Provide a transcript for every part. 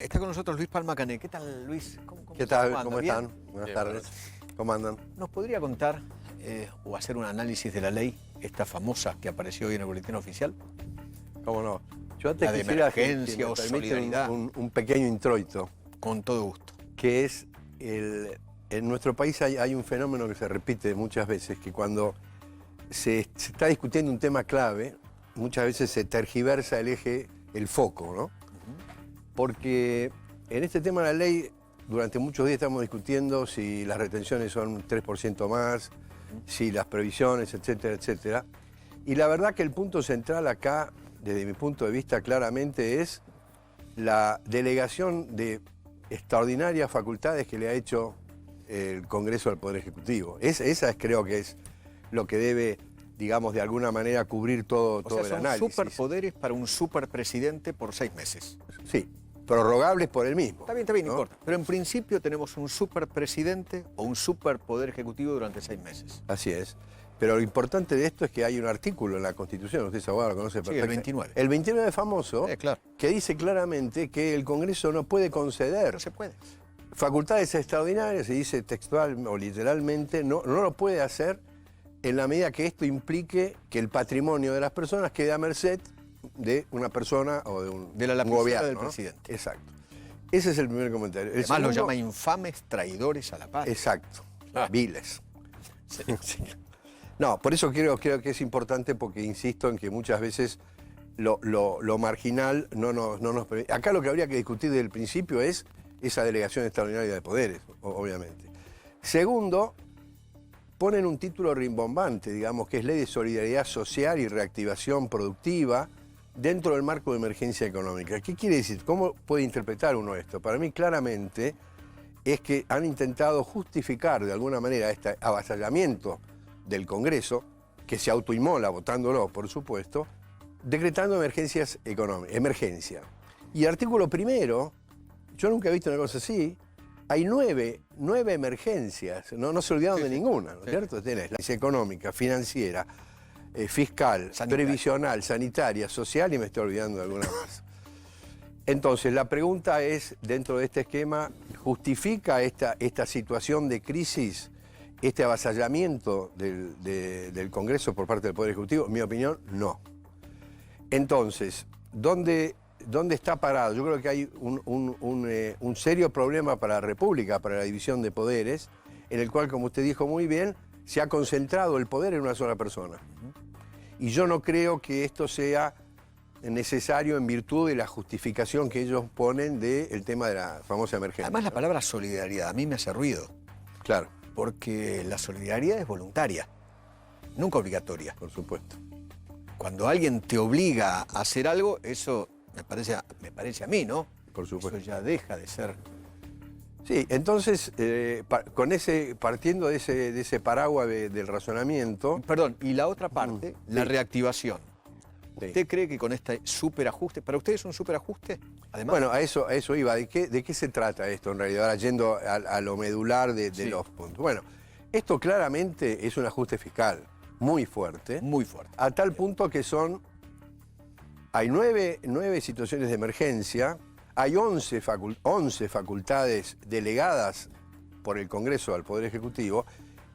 Está con nosotros Luis Palma Cané. ¿Qué tal, Luis? ¿Qué tal? anda? ¿Cómo ¿Bien? están? Buenas tardes. ¿Cómo andan? ¿Nos podría contar o hacer un análisis de la ley, esta famosa que apareció hoy en el boletín oficial? ¿Cómo no? Yo antes La de quisiera emergencia me o permite solidaridad. un pequeño introito, Con todo gusto. que es, en nuestro país hay un fenómeno que se repite muchas veces, que cuando se está discutiendo un tema clave, muchas veces se tergiversa el eje, el foco, ¿no? Porque en este tema de la ley, durante muchos días estamos discutiendo si las retenciones son un 3% más, si las previsiones, etcétera, etcétera. Y la verdad que el punto central acá, desde mi punto de vista claramente, es la delegación de extraordinarias facultades que le ha hecho el Congreso al Poder Ejecutivo. Esa creo que es lo que debe, digamos, de alguna manera cubrir todo O sea, el son análisis. superpoderes para un superpresidente por 6 meses. Sí, prorrogables por el mismo. Está bien, no importa. Pero en principio tenemos un superpresidente o un superpoder ejecutivo durante 6 meses. Así es. Pero lo importante de esto es que hay un artículo en la Constitución, usted es abogado, lo conoce Sí, perfectamente. el 29. El 29 famoso, Claro. que dice claramente que el Congreso no puede conceder No se puede. facultades extraordinarias, se dice textual o literalmente, no lo puede hacer en la medida que esto implique que el patrimonio de las personas quede a merced de una persona o de un De la un lapicera gobierno, del ¿no? presidente. Exacto. Ese es el primer comentario. El Además los segundo- llama infames traidores a la patria. Exacto. Ah. Viles. Sí. Sí. No, por eso creo que es importante, porque insisto en que muchas veces lo marginal no nos permite. Acá lo que habría que discutir desde el principio es esa delegación extraordinaria de poderes, obviamente. Segundo, ponen un título rimbombante, digamos, que es Ley de Solidaridad Social y Reactivación Productiva dentro del marco de emergencia económica. ¿Qué quiere decir? ¿Cómo puede interpretar uno esto? Para mí, claramente, es que han intentado justificar de alguna manera este avasallamiento del Congreso, que se autoinmola votándolo, por supuesto, decretando emergencias económicas, emergencia. Y artículo primero, yo nunca he visto una cosa así, hay nueve emergencias, no se olvidaron de ninguna, ¿no es cierto? Tenés la económica, financiera, fiscal, Sanitaria. previsional, sanitaria, social, y me estoy olvidando de alguna más. Entonces, la pregunta es, dentro de este esquema, ¿justifica esta situación de crisis, este avasallamiento del Congreso por parte del Poder Ejecutivo? En mi opinión, no. Entonces, ¿dónde está parado? Yo creo que hay un serio problema para la República, para la división de poderes, en el cual, como usted dijo muy bien, se ha concentrado el poder en una sola persona. Y yo no creo que esto sea necesario en virtud de la justificación que ellos ponen del tema de la famosa emergencia. Además la ¿no? palabra solidaridad a mí me hace ruido, Claro, porque la solidaridad es voluntaria, nunca obligatoria. por supuesto. Cuando alguien te obliga a hacer algo, eso me parece a mí, ¿no? Por supuesto. Eso ya deja de ser. Sí, entonces, partiendo de ese paraguas del razonamiento... Perdón, y la otra parte, la sí. reactivación. Sí. ¿Usted cree que con este superajuste, para usted es un superajuste? Además, Bueno, a eso iba. ¿De qué se trata esto en realidad? Ahora yendo a lo medular de Sí. los puntos. Bueno, esto claramente es un ajuste fiscal muy fuerte, muy fuerte. a tal punto que hay nueve situaciones de emergencia, hay 11 facultades delegadas por el Congreso al Poder Ejecutivo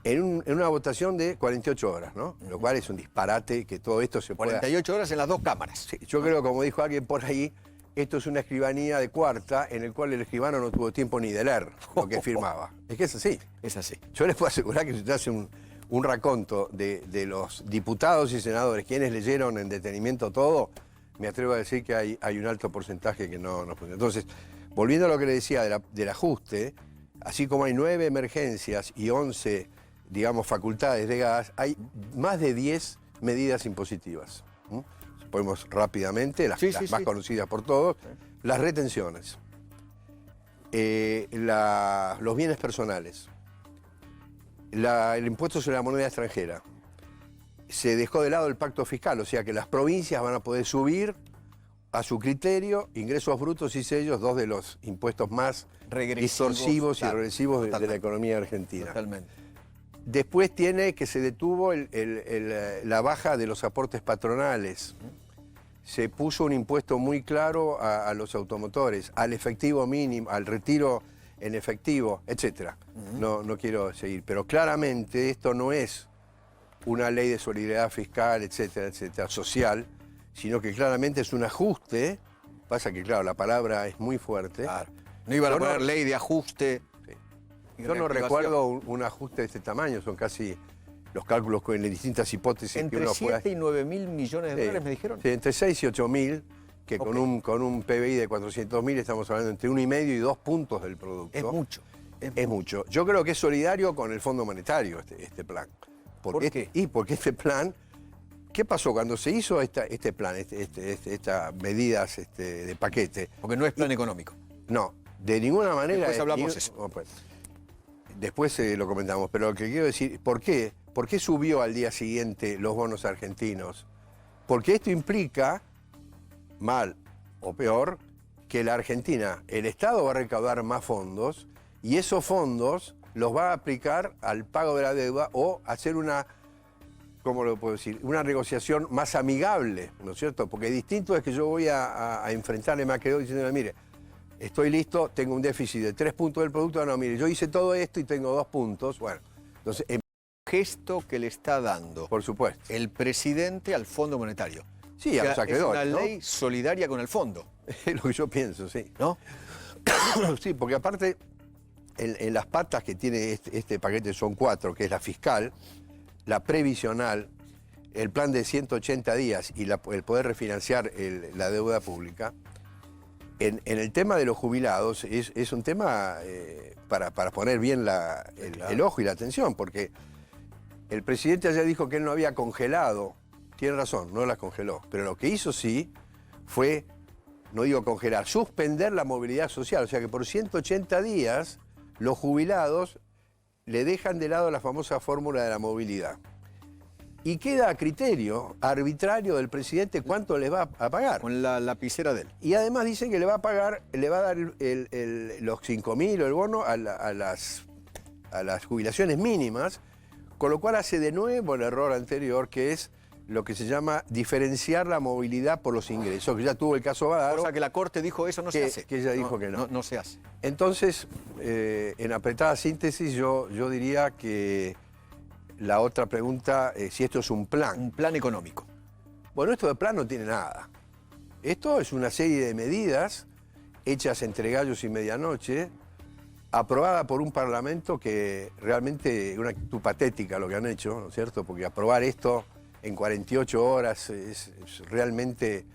en una votación de 48 horas, ¿no? Lo cual es un disparate que todo esto se pueda... 48 horas en las dos cámaras. Sí, yo creo, como dijo alguien por ahí, esto es una escribanía de cuarta en el cual el escribano no tuvo tiempo ni de leer lo que firmaba. Es que es así. Es así. Yo les puedo asegurar que si usted hace un raconto de los diputados y senadores, quienes leyeron en detenimiento todo, me atrevo a decir que hay un alto porcentaje que no funciona. Entonces, volviendo a lo que le decía del ajuste, así como hay 9 emergencias y 11, digamos, facultades delegadas, hay más de 10 medidas impositivas. Podemos rápidamente, las más conocidas por todos, las retenciones, los bienes personales, el impuesto sobre la moneda extranjera. Se dejó de lado el pacto fiscal, o sea que las provincias van a poder subir a su criterio ingresos brutos y sellos, dos de los impuestos más distorsivos y regresivos de la economía argentina. Totalmente. Después tiene que se detuvo la baja de los aportes patronales. se puso un impuesto muy claro a los automotores, al efectivo mínimo, al retiro en efectivo, etc. No quiero seguir, pero claramente esto no es una ley de solidaridad fiscal, etcétera, etcétera, social, sino que claramente es un ajuste. Pasa que, claro, la palabra es muy fuerte. Claro. No iban a poner ley de ajuste. Sí. Yo no recuerdo un ajuste de este tamaño, son casi los cálculos con las distintas hipótesis entre que uno pueda... 7 y 9 mil millones de dólares, me dijeron. Sí, entre 6 y 8 mil, que con un PBI de 400.000 estamos hablando entre 1,5 y 2 puntos del producto. Es mucho. Es mucho. Yo creo que es solidario con el Fondo Monetario este plan. ¿Por qué? Porque este plan... ¿Qué pasó cuando se hizo este plan, estas medidas de paquete? Porque no es plan económico. No, de ninguna manera... Después hablamos eso. Oh, pues, después lo comentamos, pero lo que quiero decir, ¿por qué? ¿Por qué subió al día siguiente los bonos argentinos? Porque esto implica, mal o peor, que la Argentina, el Estado va a recaudar más fondos y esos fondos los va a aplicar al pago de la deuda o hacer una... ¿Cómo lo puedo decir? Una negociación más amigable, ¿no es cierto? Porque distinto es que yo voy a enfrentarle a Macri diciéndole, mire, estoy listo, tengo un déficit de 3 puntos del producto, no, mire, yo hice todo esto y tengo 2 puntos, bueno, entonces... Gesto que le está dando, por supuesto, el presidente al Fondo Monetario. Sí, a los acreedores, es una ¿no? ley solidaria con el fondo. Es lo que yo pienso, sí. ¿No? Sí, porque aparte, en las patas que tiene este paquete son 4, que es la fiscal, la previsional, el plan de 180 días y el poder refinanciar la deuda pública. En el tema de los jubilados es un tema para poner bien el ojo y la atención, porque el presidente ayer dijo que él no había congelado, tiene razón, no la congeló, pero lo que hizo sí fue, no digo congelar, suspender la movilidad social, o sea que por 180 días los jubilados le dejan de lado la famosa fórmula de la movilidad. Y queda a criterio arbitrario del presidente cuánto les va a pagar. Con la lapicera de él. Y además dicen que le va a pagar, le va a dar los 5.000 o el bono a las jubilaciones mínimas, con lo cual hace de nuevo el error anterior, que es lo que se llama diferenciar la movilidad por los ingresos, que ya tuvo el caso Badaro. O sea que la Corte dijo eso no se hace. Que ella dijo que no. No se hace. Entonces, en apretada síntesis, yo diría que la otra pregunta, si esto es un plan. Un plan económico. Bueno, esto de plan no tiene nada. Esto es una serie de medidas hechas entre gallos y medianoche, aprobada por un parlamento que realmente es una actitud patética lo que han hecho, ¿no es cierto? Porque aprobar esto en 48 horas es realmente...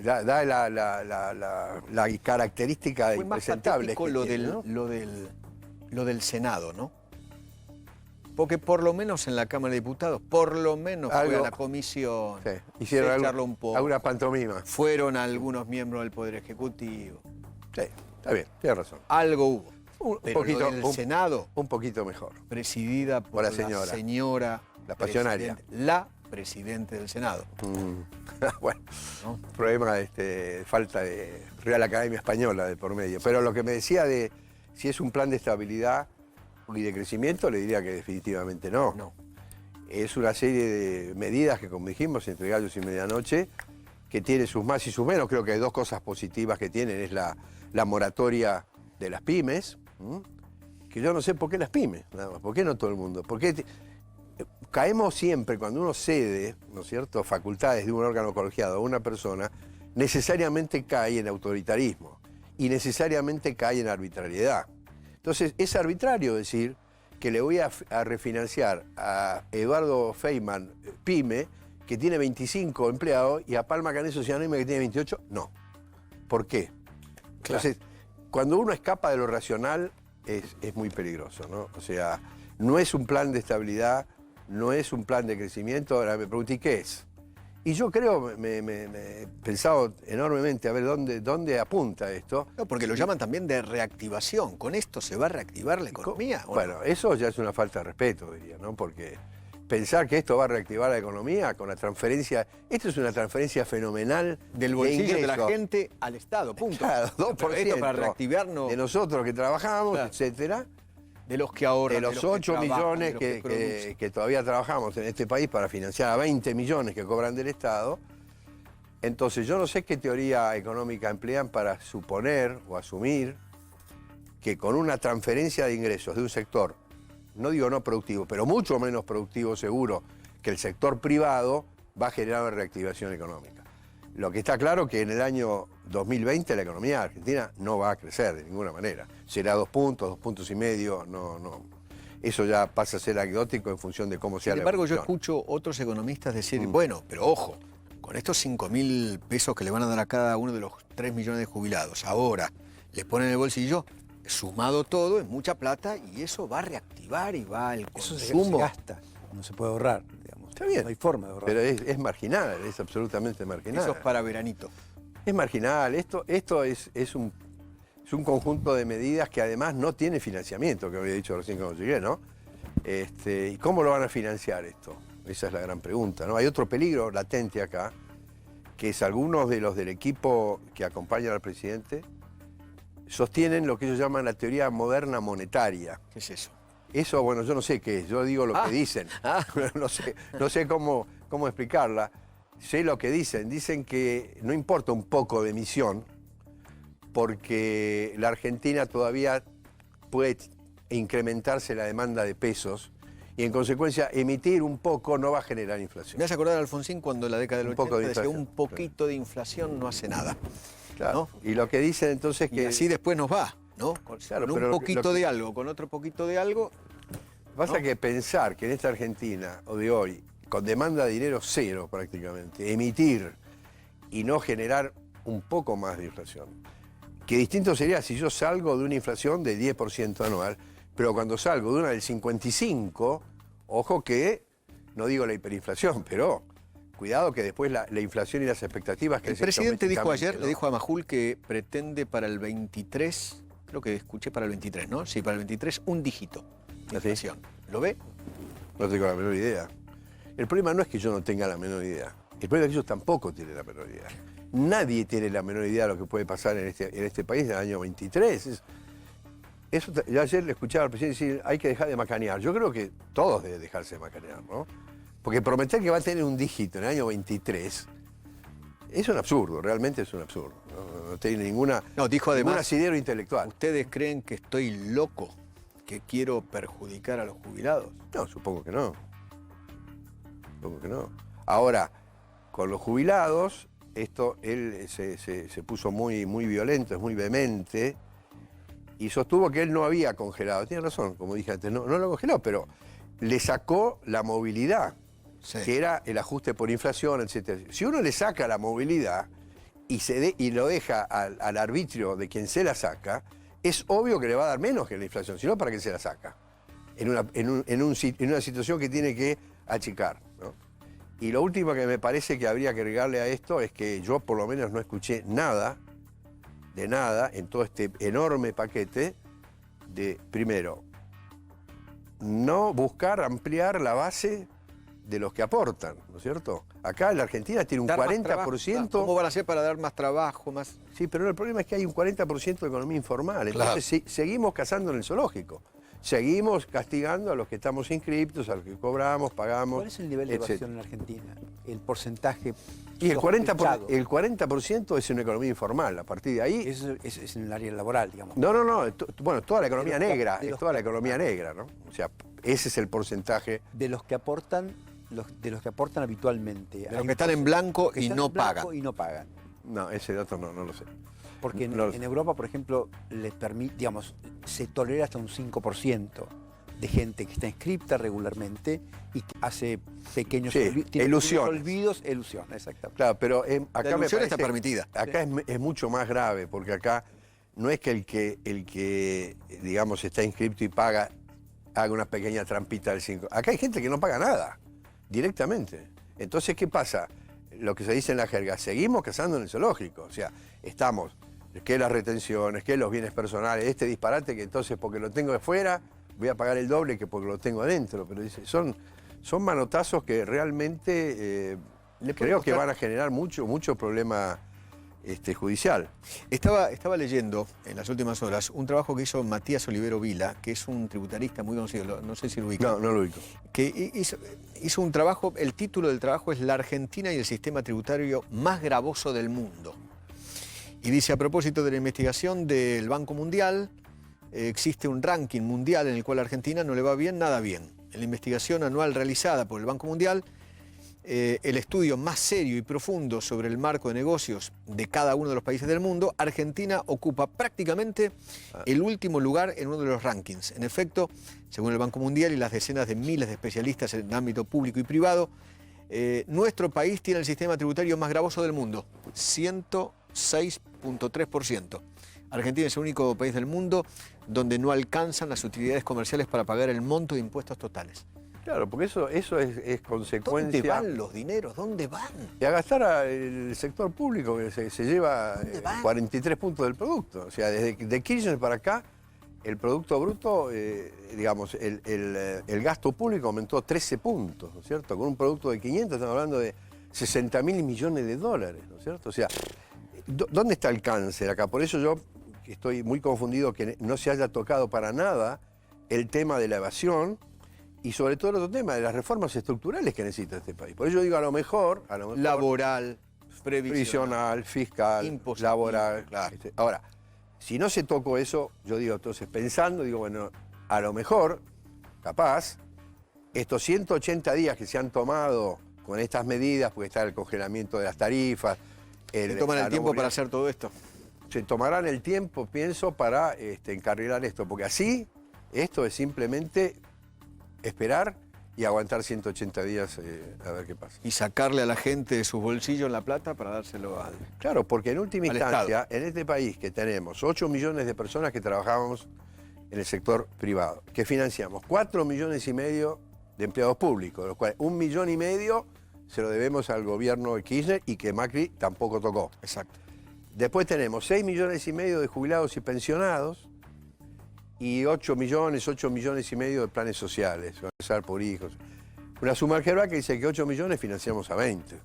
Da la característica de impresentable. Fue más patético lo del Senado, ¿no? Porque por lo menos en la Cámara de Diputados, por lo menos fue a la comisión. Sí, hicieron un poco. alguna pantomima. Fueron algunos miembros del Poder Ejecutivo. Sí, está bien, tiene razón. Algo hubo. Un poquito, el Senado, un poquito mejor. Presidida por la señora... La pasionaria. La presidente del Senado. Bueno, ¿no? Problema de falta de Real Academia Española de por medio. Pero lo que me decía de si es un plan de estabilidad y de crecimiento, le diría que definitivamente no. No. Es una serie de medidas que, como dijimos, entre gallos y medianoche, que tiene sus más y sus menos. Creo que hay 2 cosas positivas que tienen. Es la moratoria de las pymes, que yo no sé por qué las pymes, nada más. ¿Por qué no todo el mundo? Porque caemos siempre, cuando uno cede, ¿no es cierto?, facultades de un órgano colegiado a una persona, necesariamente cae en autoritarismo y necesariamente cae en arbitrariedad. Entonces, es arbitrario decir que le voy a refinanciar a Eduardo Feynman, pyme, que tiene 25 empleados, y a Palma Caneso Cianime, que tiene 28, no. ¿Por qué? Entonces, cuando uno escapa de lo racional, es muy peligroso, ¿no? O sea, no es un plan de estabilidad, no es un plan de crecimiento. Ahora me pregunté, ¿qué es? Y yo creo, me he pensado enormemente a ver dónde apunta esto. No, porque lo llaman también de reactivación. ¿Con esto se va a reactivar la economía? Bueno, eso ya es una falta de respeto, diría, ¿no? Porque pensar que esto va a reactivar la economía con la transferencia... Esto es una transferencia fenomenal del bolsillo de la gente al Estado, punto. Claro, 2%. Pero esto para reactivarnos... De nosotros que trabajamos, claro, etcétera. De los que ahorran. De los 8 millones que todavía trabajamos en este país para financiar a 20 millones que cobran del Estado. Entonces, yo no sé qué teoría económica emplean para suponer o asumir que con una transferencia de ingresos de un sector, no digo no productivo, pero mucho menos productivo seguro que el sector privado, va a generar una reactivación económica. Lo que está claro que en el año 2020 la economía argentina no va a crecer de ninguna manera. Será 2 puntos, 2,5 puntos, no. Eso ya pasa a ser anecdótico en función de cómo sea la evolución. Sin embargo, yo escucho otros economistas decir, bueno, pero ojo, con estos 5.000 pesos que le van a dar a cada uno de los 3 millones de jubilados, ahora le ponen en el bolsillo, sumado todo, es mucha plata y eso va a reactivar y va al consumo. Eso se gasta, no se puede ahorrar, digamos. Está bien, no hay forma de ahorrar. Pero es marginal, es absolutamente marginal. Eso es para veranito. Es marginal, esto es un conjunto de medidas que además no tiene financiamiento, que había dicho recién cuando llegué, ¿no? ¿Y cómo lo van a financiar esto? Esa es la gran pregunta, ¿no? Hay otro peligro latente acá, que es algunos de los del equipo que acompañan al presidente sostienen lo que ellos llaman la teoría moderna monetaria. ¿Qué es eso? Eso, bueno, yo no sé qué es, yo digo lo que dicen. No sé cómo explicarla. Sé lo que dicen que no importa un poco de emisión, porque la Argentina todavía puede incrementarse la demanda de pesos y en consecuencia emitir un poco no va a generar inflación. Me hace acordar a Alfonsín cuando en la década del 80 decía un poquito claro. de inflación no hace nada. Claro. ¿No? Y lo que dicen entonces que... Y así después nos va, ¿no? Claro, con un poquito de algo, con otro poquito de algo. Pasa ¿no? que pensar que en esta Argentina o de hoy, con demanda de dinero cero prácticamente, emitir y no generar un poco más de inflación. Que distinto sería si yo salgo de una inflación de 10% anual, pero cuando salgo de una del 55%, ojo que, no digo la hiperinflación, pero cuidado que después la inflación y las expectativas... El presidente dijo ayer, ¿no? le dijo a Majul que pretende para el 23, creo que escuché para el 23, ¿no? Sí, para el 23 un dígito de inflación. ¿Lo ve? No tengo la menor idea. El problema no es que yo no tenga la menor idea. El problema es que ellos tampoco tienen la menor idea. Nadie tiene la menor idea de lo que puede pasar en este país en el año 23. Yo ayer le escuchaba al presidente decir, hay que dejar de macanear. Yo creo que todos deben dejarse de macanear, ¿no? Porque prometer que va a tener un dígito en el año 23 es un absurdo, realmente es un absurdo. No tiene ninguna, dijo además, ningún asidero intelectual. ¿Ustedes creen que estoy loco, que quiero perjudicar a los jubilados? No, supongo que no. Supongo que no. Ahora, con los jubilados, él se puso muy violento, es muy vehemente, y sostuvo que él no había congelado. Tiene razón, como dije antes, no lo congeló, pero le sacó la movilidad, sí, que era el ajuste por inflación, etc. Si uno le saca la movilidad y lo deja al arbitrio de quien se la saca, es obvio que le va a dar menos que la inflación, sino para qué se la saca, en una situación que tiene que achicar, ¿no? Y lo último que me parece que habría que agregarle a esto es que yo por lo menos no escuché nada en todo este enorme paquete de, primero, no buscar ampliar la base de los que aportan, ¿no es cierto? Acá la Argentina tiene un 40%... ¿Cómo van a hacer para dar más trabajo, más...? Sí, pero el problema es que hay un 40% de economía informal. Entonces seguimos cazando en el zoológico. Seguimos castigando a los que estamos inscriptos, a los que cobramos, pagamos, ¿Cuál es el nivel de evasión en Argentina? El porcentaje... Y el 40% es una economía informal. A partir de ahí... Eso es en el área laboral, digamos. No. Bueno, toda la economía negra. Es toda la economía negra, ¿no? O sea, ese es el porcentaje. De los que aportan, habitualmente. De los que están en blanco y no pagan. No, ese dato no lo sé. Porque en Europa, por ejemplo, les permite, digamos, se tolera hasta un 5% de gente que está inscripta regularmente y que hace pequeños ilusiones. Ilusiones, exactamente. Claro, pero acá la me parece, está permitida. Acá es mucho más grave, porque acá no es que el que digamos, está inscripto y paga, haga una pequeña trampita del 5%. Acá hay gente que no paga nada, directamente. Entonces, ¿qué pasa? Lo que se dice en la jerga, seguimos cazando en el zoológico. O sea, estamos, que las retenciones, que los bienes personales, este disparate que entonces porque lo tengo de fuera, voy a pagar el doble que porque lo tengo adentro. Pero dice, son manotazos que realmente creo que van a generar mucho problema judicial. Estaba leyendo en las últimas horas un trabajo que hizo Matías Olivero Vila, que es un tributarista muy conocido, no sé si lo ubica. No, no lo ubico. Que hizo un trabajo, el título del trabajo es La Argentina y el sistema tributario más gravoso del mundo. Y dice, a propósito de la investigación del Banco Mundial, existe un ranking mundial en el cual a Argentina no le va bien, nada bien. En la investigación anual realizada por el Banco Mundial, el estudio más serio y profundo sobre el marco de negocios de cada uno de los países del mundo, Argentina ocupa prácticamente el último lugar en uno de los rankings. En efecto, según el Banco Mundial y las decenas de miles de especialistas en el ámbito público y privado, nuestro país tiene el sistema tributario más gravoso del mundo, 106.3%. Argentina es el único país del mundo donde no alcanzan las utilidades comerciales para pagar el monto de impuestos totales. Claro, porque eso es consecuencia... ¿Dónde van los dineros? ¿Dónde van? Y a gastar al sector público, que se lleva 43 puntos del producto. O sea, desde de Kirchner para acá, el Producto Bruto, digamos, el gasto público aumentó 13 puntos, ¿no es cierto? Con un producto de 500, estamos hablando de 60.000 millones de dólares, ¿no es cierto? O sea, ¿dónde está el cáncer acá? Por eso yo estoy muy confundido que no se haya tocado para nada el tema de la evasión, y sobre todo el otro tema de las reformas estructurales que necesita este país. Por eso yo digo, a lo mejor laboral, previsional, fiscal, impositiva, laboral. claro. Ahora, si no se tocó eso, yo digo, entonces pensando, digo, bueno, a lo mejor, capaz, estos 180 días que se han tomado con estas medidas, porque está el congelamiento de las tarifas... ¿Se toman el tiempo para hacer todo esto? Se tomarán el tiempo, pienso, para encarrilar esto, porque así, esto es simplemente... esperar y aguantar 180 días a ver qué pasa. Y sacarle a la gente de sus bolsillos la plata para dárselo al... Claro, porque en última instancia, Estado. en este país que tenemos 8 millones de personas que trabajábamos en el sector privado, que financiamos 4 millones y medio de empleados públicos, de los cuales 1,5 millones se lo debemos al gobierno de Kirchner y que Macri tampoco tocó. Exacto. Después tenemos 6 millones y medio de jubilados y pensionados, y 8 millones y medio de planes sociales, empezar por hijos. Una suma algebraica que dice que 8 millones financiamos a 20.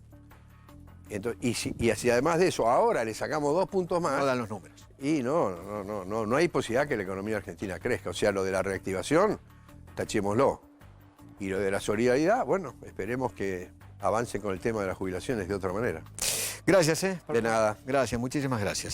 Entonces, y así además de eso, ahora le sacamos 2 puntos más. No dan los números. Y no hay posibilidad que la economía argentina crezca. O sea, lo de la reactivación, tachémoslo. Y lo de la solidaridad, bueno, esperemos que avance con el tema de las jubilaciones de otra manera. Gracias, De nada. Gracias, muchísimas gracias.